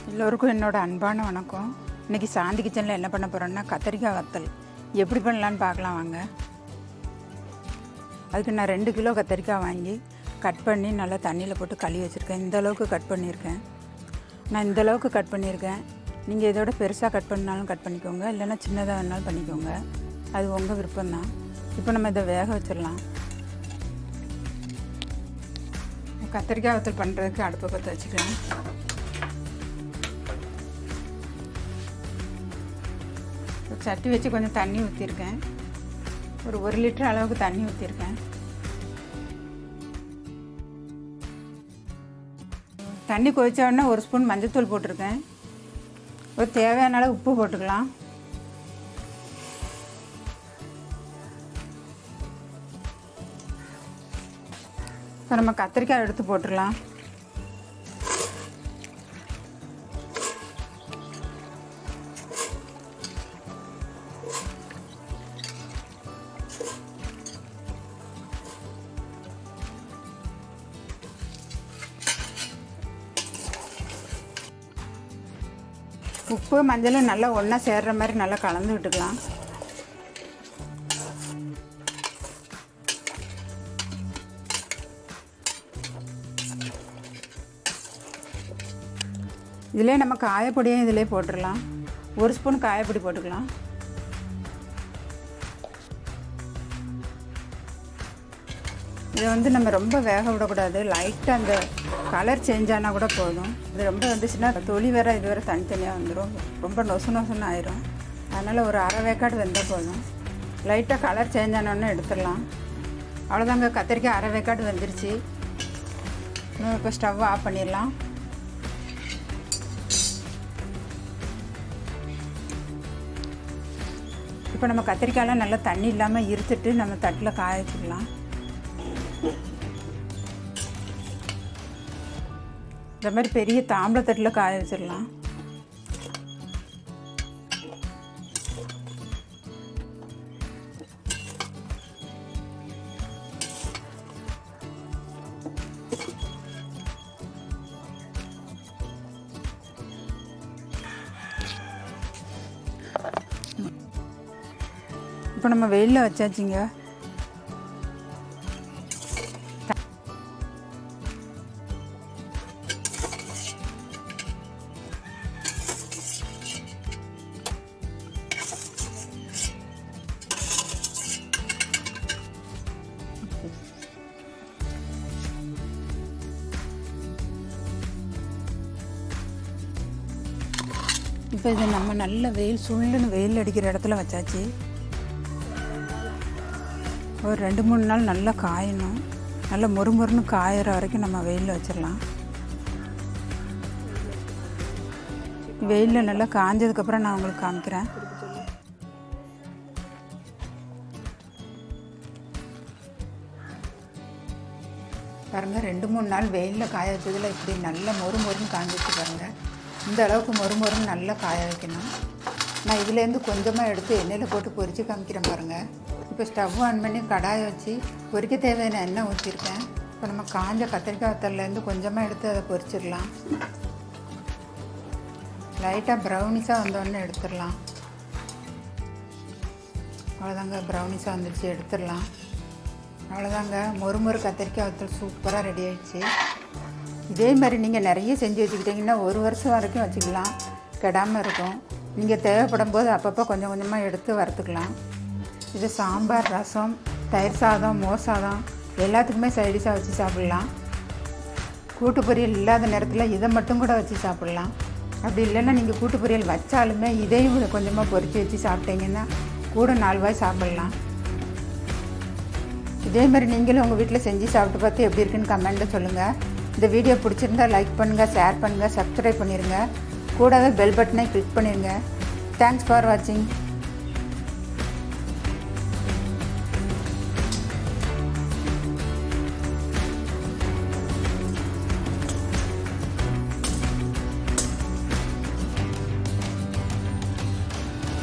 எல்லோருக்கும் என்னோட அன்பான வணக்கம். இன்றைக்கி சாந்தி கிச்சனில் என்ன பண்ண போகிறோன்னா கத்திரிக்காய் வத்தல் எப்படி பண்ணலான்னு பார்க்கலாம் வாங்க. அதுக்கு நான் 2 கிலோ கத்திரிக்காய் வாங்கி கட் பண்ணி நல்லா தண்ணியில் போட்டு கழுவி வச்சுருக்கேன். இந்தளவுக்கு கட் பண்ணியிருக்கேன். நான் இந்தளவுக்கு கட் பண்ணியிருக்கேன். நீங்கள் இதோட பெருசாக கட் பண்ணாலும் கட் பண்ணிக்கோங்க, இல்லைன்னா சின்னதாக வேணாலும் பண்ணிக்கோங்க, அது உங்கள் விருப்பம்தான். இப்போ நம்ம இதை வேக வச்சிடலாம். கத்திரிக்காய் வத்தல் பண்ணுறதுக்கு அடுப்பை பற்ற வச்சுக்கிறேன். சட்டி வச்சு கொஞ்சம் தண்ணி ஊற்றிருக்கேன். ஒரு 1 லிட்டர் அளவுக்கு தண்ணி ஊற்றிருக்கேன். தண்ணி கொதிச்ச உடனே 1 ஸ்பூன் மஞ்சள்தூள் போட்டிருக்கேன். ஒரு தேவையான அளவு உப்பு போட்டுக்கலாம். இப்போ நம்ம கத்திரிக்காய் எடுத்து போட்டுடலாம். உப்பு மஞ்சளும் நல்லா ஒன்றா சேர்கிற மாதிரி நல்லா கலந்து விட்டுக்கலாம். இதிலே நம்ம காயப்பொடியும் இதிலே போட்டுடலாம். 1 ஸ்பூன் காயப்பொடி போட்டுக்கலாம். இதை நம்ம ரொம்ப வேக விடக்கூடாது. லைட்டாக அந்த கலர் சேஞ்ச் ஆனால் கூட போதும். இது ரொம்ப வந்துச்சுன்னா தொளி வேறு இது வேறு தனித்தனியாக வந்துடும், ரொம்ப நொசுன்னு ஆயிரும். அதனால் ஒரு அரை வேக்காடு வெந்தால் போதும். லைட்டாக கலர் சேஞ்ச் ஆனோடனே எடுத்துடலாம். அவ்வளோதாங்க, கத்திரிக்காய் அரை வேக்காடு வெந்துருச்சு. இப்போ ஸ்டவ் ஆஃப் பண்ணிடலாம். இப்போ நம்ம கத்திரிக்காயெலாம் நல்லா தண்ணி இல்லாமல் இருத்துட்டு நம்ம தட்டில் காய வச்சுக்கலாம். இந்த மாதிரி பெரிய தாம்பளத்தட்டில் காய வச்சிடலாம். இப்போ நம்ம வெயிலில் வச்சாச்சுங்க. இப்போ இதை நம்ம நல்ல வெயில் சுள்ளுன்னு வெயில் அடிக்கிற இடத்துல வச்சாச்சு. ஒரு 2-3 நாள் நல்லா காயணும். நல்லா மொறுமொறுன்னு காயிற வரைக்கும் நம்ம வெயிலில் வச்சிடலாம். வெயிலில் நல்லா காஞ்சதுக்கப்புறம் நான் உங்களுக்கு காமிக்கிறேன். பாருங்கள், 2-3 நாள் வெயிலில் காய வச்சதில் இப்படி நல்லா மொறுமொறுன்னு காஞ்சிச்சு பாருங்கள். இந்த அளவுக்கு மொறுமொறுன்னு நல்லா காய வைக்கணும். நான் இதுலேருந்து கொஞ்சமாக எடுத்து எண்ணெயில் போட்டு பொரித்து காமிக்கிறேன் பாருங்கள். இப்போ ஸ்டவ் ஆன் பண்ணி கடாயை வச்சு பொரிக்க தேவையான எண்ணெய் ஊற்றிருக்கேன். இப்போ நம்ம காஞ்ச கத்திரிக்காய் வத்தல்லேருந்து கொஞ்சமாக எடுத்து அதை பொரிச்சிடலாம். லைட்டாக ப்ரௌனிஸாக வந்தோடனே எடுத்துடலாம். அவ்வளோதாங்க, ப்ரௌனிஸாக வந்துடுச்சு, எடுத்துடலாம். அவ்வளோதாங்க, மொறுமொறு கத்திரிக்காய் வத்தல் சூப்பராக ரெடி ஆகிடுச்சு. இதே மாதிரி நீங்கள் நிறைய செஞ்சு வச்சுக்கிட்டிங்கன்னா 1 வருஷம் வரைக்கும் வச்சுக்கலாம், கெடாமல் இருக்கும். நீங்கள் தேவைப்படும் போது அப்பப்போ கொஞ்சம் கொஞ்சமாக எடுத்து வறுத்துக்கலாம். இது சாம்பார், ரசம், தயிர் சாதம், மோர் சாதம் எல்லாத்துக்குமே சைடிஷாக வச்சு சாப்பிட்லாம். கூட்டு பொரியல் இல்லாத நேரத்தில் இதை மட்டும் கூட வச்சு சாப்பிட்லாம். அப்படி இல்லைன்னா நீங்கள் கூட்டு பொரியல் வச்சாலுமே இதையும் கொஞ்சமாக பொரித்து வச்சு சாப்பிட்டீங்கன்னா கூட 4 வாய் சாப்பிட்லாம். இதே மாதிரி நீங்களும் உங்கள் வீட்டில் செஞ்சு சாப்பிட்டு பார்த்து எப்படி இருக்குன்னு கமெண்ட்டில் சொல்லுங்கள். இந்த வீடியோ பிடிச்சிருந்தால் லைக் பண்ணுங்கள், ஷேர் பண்ணுங்கள், சப்ஸ்கிரைப் பண்ணிடுங்க. கூடவே பெல் பட்டனை கிளிக் பண்ணிடுங்க. தேங்க்ஸ் ஃபார் வாட்சிங்.